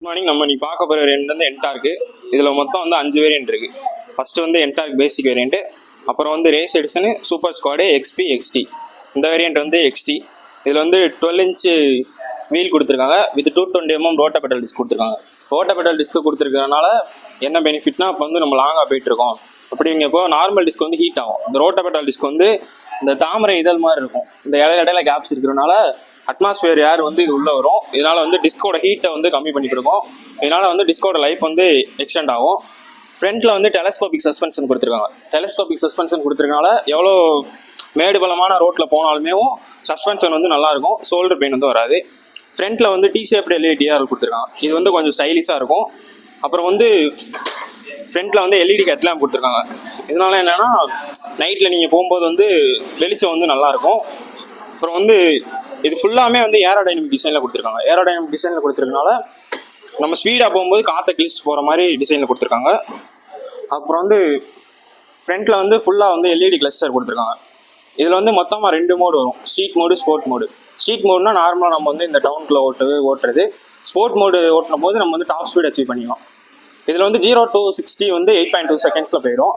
Morning நம்ம நீ பார்க்க போகிற வேரியன்ட் வந்து என்டார்க்கு. இதில் மொத்தம் வந்து 5 வேரியன்ட் இருக்குது. ஃபஸ்ட்டு வந்து என்டார்க் பேசிக் வேரியன்ட்டு, அப்புறம் வந்து race edition, super squad, XP, XT. இந்த வேரியன்ட் வந்து எக்ஸ்டி. இதில் வந்து 12 இன்ச்சு வீல் கொடுத்துருக்காங்க. With 220mm rota pedal disk கொடுத்துருக்காங்க. ரோட்டா பெடல் டிஸ்க்கு கொடுத்துருக்கறனால என்ன பெனிஃபிட்னா, இப்போ வந்து நம்ம லாங்காக போயிட்டுருக்கோம் அப்படிங்கப்போ நார்மல் டிஸ்க் வந்து ஹீட் ஆகும். இந்த ரோட்டா பெடல் டிஸ்க் வந்து இந்த தாமரை இதழ் மாதிரி இருக்கும். இந்த இடையில கேப்ஸ் இருக்கிறனால அட்மாஸ்பியர் ஏர் வந்து இது உள்ளே வரும். இதனால் வந்து டிஸ்கோட ஹீட்டை வந்து கம்மி பண்ணிட்டு இருக்கும். இதனால் வந்து டிஸ்கோட லைஃப் வந்து எக்ஸ்டெண்ட் ஆகும். ஃப்ரண்ட்டில் வந்து டெலஸ்கோபிக் சஸ்பென்ஷன் கொடுத்துருக்காங்க. டெலஸ்கோபிக் சஸ்பென்ஷன் கொடுத்துருக்கனால எவ்வளோ மேடு பலமான ரோட்டில் போனாலுமே சஸ்பென்ஷன் வந்து நல்லாயிருக்கும். ஷோல்டர் பெயின் வந்து வராது. ஃப்ரண்ட்டில் வந்து டி ஷேப்டு எல்இடி டிஆர் கொடுத்துருக்காங்க. இது வந்து கொஞ்சம் ஸ்டைலிஷாக இருக்கும். அப்புறம் வந்து ஃப்ரண்ட்டில் வந்து எல்இடி ஹெட்லாம்ப் கொடுத்துருக்காங்க. இதனால என்னென்னா நைட்டில் நீங்கள் போகும்போது வந்து வெளிச்சம் வந்து நல்லாயிருக்கும். அப்புறம் வந்து இது ஃபுல்லாமே வந்து ஏரோடைனமிக் டிசைனில் கொடுத்துருக்காங்க. ஏரோடைனமிக் டிசைனில் கொடுத்துருக்கனால நம்ம ஸ்பீடாக போகும்போது காற்றை கிழிச்சு போகிற மாதிரி டிசைனில் கொடுத்துருக்காங்க. அப்புறம் வந்து ஃப்ரண்ட்டில் வந்து ஃபுல்லாக வந்து எல்இடி கிளஸ்டர் கொடுத்துருக்காங்க. இதில் வந்து மொத்தமாக 2 மோடு வரும். Street mode, sport mode. Street மோடுனா நார்மலாக நம்ம வந்து இந்த டவுனுக்குள்ளே ஓட்டுறது. ஸ்போர்ட் மோடு ஓட்டின போது நம்ம வந்து டாப் ஸ்பீட் அச்சீவ் பண்ணிக்கலாம். இதில் வந்து 0 to 60 வந்து 8.2 செகண்ட்ஸில் போயிடும்.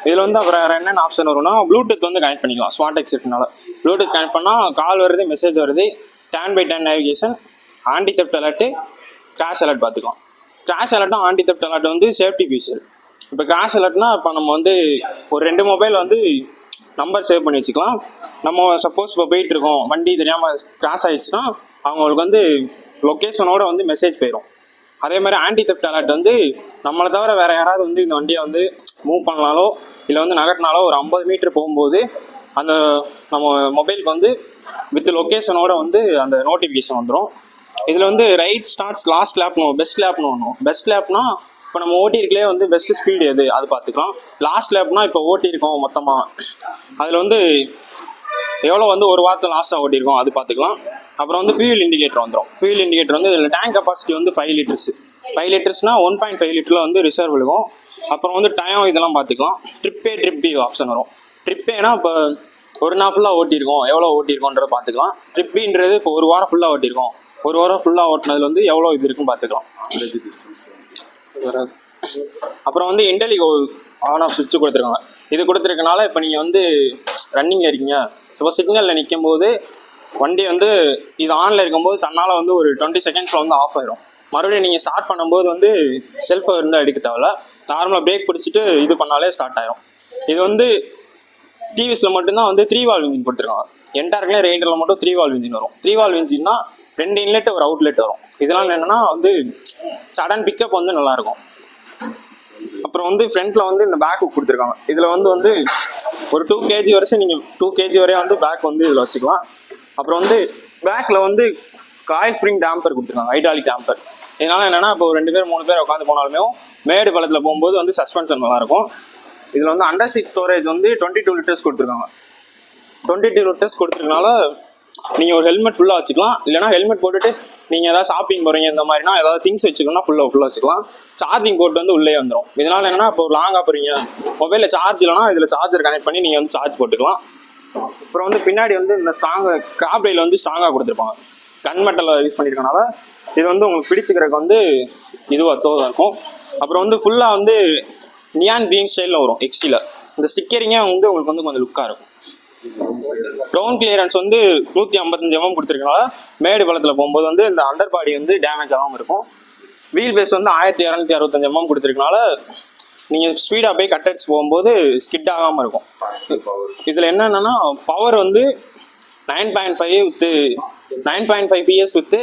இதில் வந்து அப்புறம் என்னென்ன ஆப்ஷன் வரும்னா, ப்ளூடூத் வந்து கனெக்ட் பண்ணிக்கலாம். ஸ்மார்ட் எக்ஸெட்னால ப்ளூடூத் கனெக்ட் பண்ணால் கால் வருது, மெசேஜ் வருது, 10x10 navigation, anti theft alert, crash alert பார்த்துக்கலாம். கிராஷ் அலர்ட்டும் ஆன்டி தெஃப்ட் அலர்ட் வந்து சேஃப்டி ஃபீச்சர். இப்போ கிராஷ் அலர்ட்னா இப்போ நம்ம வந்து ஒரு 2 மொபைல் வந்து நம்பர் சேவ் பண்ணி வச்சுக்கலாம். நம்ம சப்போஸ் இப்போ போயிட்டுருக்கோம், வண்டி தெரியாமல் கிராஷ் ஆகிடுச்சுன்னா அவங்களுக்கு வந்து லொக்கேஷனோட வந்து மெசேஜ் போயிடும். அதே மாதிரி ஆன்டி தெஃப்ட் அலர்ட் வந்து நம்மளை தவிர வேறு யாராவது வந்து இந்த வண்டியை வந்து மூவ் பண்ணாலோ இல்லை வந்து நகட்டினாலோ ஒரு 50 மீட்டர் போகும்போது அந்த நம்ம மொபைலுக்கு வந்து வித் லொக்கேஷனோட வந்து அந்த நோட்டிஃபிகேஷன் வந்துடும். இதில் வந்து ரைட் ஸ்டார்ட்ஸ் லாஸ்ட் லேப்னு பெஸ்ட் லேப்னு ஒன்றும். பெஸ்ட் லேப்னா இப்போ நம்ம ஓட்டியிருக்கலே வந்து பெஸ்ட் ஸ்பீடு எது அது பார்த்துக்கலாம். லாஸ்ட் லேப்னா இப்போ ஓட்டியிருக்கோம் மொத்தமாக, அதில் வந்து எவ்வளோ வந்து ஒரு வாரத்தில் லாஸ்ட்டாக ஓட்டியிருக்கோம் அது பார்த்துக்கலாம். அப்புறம் வந்து ஃபியூல் இண்டிகேட்டர் வந்துடும். ஃபியூல் இண்டிகேட்டர் வந்து இதில் டேங்க் கெப்பாசிட்டி வந்து 5 லிட்டர்ஸ். 5 லிட்டர்ஸ்னால் 1.5 லிட்டரில் வந்து ரிசர்வ் இருக்கும். அப்புறம் வந்து டைம் இதெல்லாம் பார்த்துக்கலாம். ட்ரிப் பி ஆப்ஷன் வரும். ட்ரிப்பேனா இப்போ ஒரு நாள் ஃபுல்லாக ஓட்டியிருக்கோம், எவ்வளோ ஓட்டியிருக்கோன்றதை பார்த்துக்கலாம். ட்ரிப்பின்றது இப்போ ஒரு வாரம் ஃபுல்லாக ஓட்டியிருக்கோம், ஒரு வாரம் ஃபுல்லாக ஓட்டினதுல வந்து எவ்வளோ இது இருக்குன்னு பார்த்துக்கலாம். அப்புறம் வந்து இன்டெலிகோ ஆன் ஆஃப் சுவிட்ச் கொடுத்துருக்காங்க. இது கொடுத்துருக்கனால இப்போ நீங்கள் வந்து ரன்னிங்கில் இருக்கீங்க, ஸோ சிக்னலில் நிற்கும் போது வண்டி வந்து இது ஆனில் இருக்கும்போது தன்னால் வந்து ஒரு 20 செகண்ட்ஸில் வந்து ஆஃப் ஆயிடும். மறுபடியும் நீங்கள் ஸ்டார்ட் பண்ணும்போது வந்து செல்ஃபை இருந்தால் எடுக்க தேவையில்ல, நார்மலாக பிரேக் பிடிச்சிட்டு இது பண்ணாலே ஸ்டார்ட் ஆயிடும். இது வந்து டிவிஎஸில் மட்டும்தான் வந்து 3 வால்வ் இன்ஜின் கொடுத்துருக்காங்க. என்டார்க்லேயே ரேண்டரில் மட்டும் 3 வால்வ் இன்ஜின் வரும். 3 வால்வ் இன்ஜின்னா 2 இன்லெட் ஒரு அவுட்லெட் வரும். இதனால் என்னென்னா வந்து சடன் பிக்கப் வந்து நல்லாயிருக்கும். அப்புறம் வந்து ஃப்ரண்ட்டில் வந்து இந்த பேக் கொடுத்துருக்காங்க. இதில் வந்து ஒரு 2 kg வரைக்கும் நீங்கள் 2 kg வரையும் வந்து பேக் வந்து இதில் வச்சுக்கலாம். அப்புறம் வந்து பேக்கில் வந்து காயில் ஸ்ப்ரிங் டேம்பர் கொடுத்துருக்காங்க, ஹைட்ராலிக் டேம்பர். இதனால் என்னென்னா இப்போ 2 பேர் 3 பேர் உட்காந்து போனாலுமே மேடு பள்ளத்தில் போகும்போது வந்து சஸ்பென்ஷன் நல்லாயிருக்கும். இதில் வந்து அண்டர் சீட் ஸ்டோரேஜ் வந்து 22 லிட்டர்ஸ் கொடுத்துருக்காங்க. 22 லிட்டர்ஸ் கொடுத்துருக்கனால நீங்கள் ஒரு ஹெல்மெட் ஃபுல்லாக வச்சுக்கலாம். இல்லைனா ஹெல்மெட் போட்டுட்டு நீங்கள் ஏதாவது ஷாப்பிங் போகிறீங்க இந்த மாதிரினா ஏதாவது திங்ஸ் வச்சுக்கணும்னா ஃபுல்லாக வச்சுக்கலாம். சார்ஜிங் போர்ட் வந்து உள்ளே வந்துடும். இதனால் என்னென்னா இப்போ ஒரு லாங்காக போகிறீங்க, மொபைலில் சார்ஜ் இல்லைனா இதில் சார்ஜர் கனெக்ட் பண்ணி நீங்கள் வந்து சார்ஜ் போட்டுக்கலாம். அப்புறம் வந்து பின்னாடி வந்து இந்த கிராப் ரயில் வந்து ஸ்ட்ராங்காக கொடுத்துருப்பாங்க. கன் மெட்டலில் யூஸ் பண்ணியிருக்கனால இது வந்து உங்களுக்கு பிடிச்சிக்கிறதுக்கு வந்து இதுவாக தோதாக இருக்கும். அப்புறம் வந்து ஃபுல்லாக வந்து நியான் க்ரீன் ஸ்டைலில் வரும். எக்ஸ்டியில் இந்த ஸ்டிக்கரிங்கே வந்து உங்களுக்கு வந்து கொஞ்சம் லுக்காக இருக்கும். கிரவுண்ட் கிளியரன்ஸ் வந்து 155 mm கொடுத்துருக்கனால மேடு பள்ளத்தில் போகும்போது வந்து இந்த அண்டர் பாடி வந்து டேமேஜ் ஆகாமல் இருக்கும். வீல் பேஸ் வந்து 1265 mm கொடுத்துருக்கனால நீங்கள் ஸ்பீடாக போய் கட்டட்ஸ் போகும்போது ஸ்கிட் ஆகாமல் இருக்கும். இதில் என்னென்னா பவர் வந்து 9.5 PS வித்து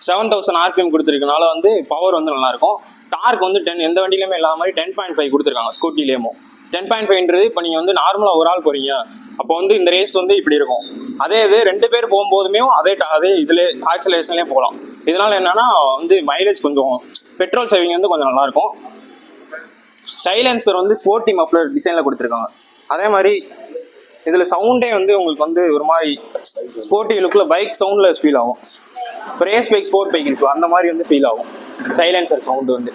7000 RPM கொடுத்துருக்கனால வந்து பவர் வந்து நல்லாயிருக்கும். டார்க் வந்து 10 எந்த வண்டியிலுமே இல்லாத மாதிரி 10.5 கொடுத்துருக்காங்க. ஸ்கூட்டிலேயும் 10.5ன்றது இப்போ நீங்கள் வந்து நார்மலாக ஒரு ஆள் போகிறீங்க, அப்போ வந்து இந்த ரேஸ் வந்து இப்படி இருக்கும். அதே இது 2 பேர் போகும்போதுமே அதே இதில் ஆக்சலேஷன்லேயே போகலாம். இதனால் என்னென்னா வந்து மைலேஜ் கொஞ்சம் பெட்ரோல் சேவிங் வந்து கொஞ்சம் நல்லாயிருக்கும். சைலன்சர் வந்து ஸ்போர்ட்டி மஃப்ளர் டிசைனில் கொடுத்துருக்காங்க. அதே மாதிரி இதில் சவுண்டே வந்து உங்களுக்கு வந்து ஒரு மாதிரி ஸ்போர்ட்டி லுக்கில் பைக் சவுண்டில் ஃபீல் ஆகும். இப்போ ரேஸ் பைக், ஸ்போர்ட் பைக் இருக்கும் அந்த மாதிரி வந்து ஃபீல் ஆகும் சைலன்சர் சவுண்டு வந்து.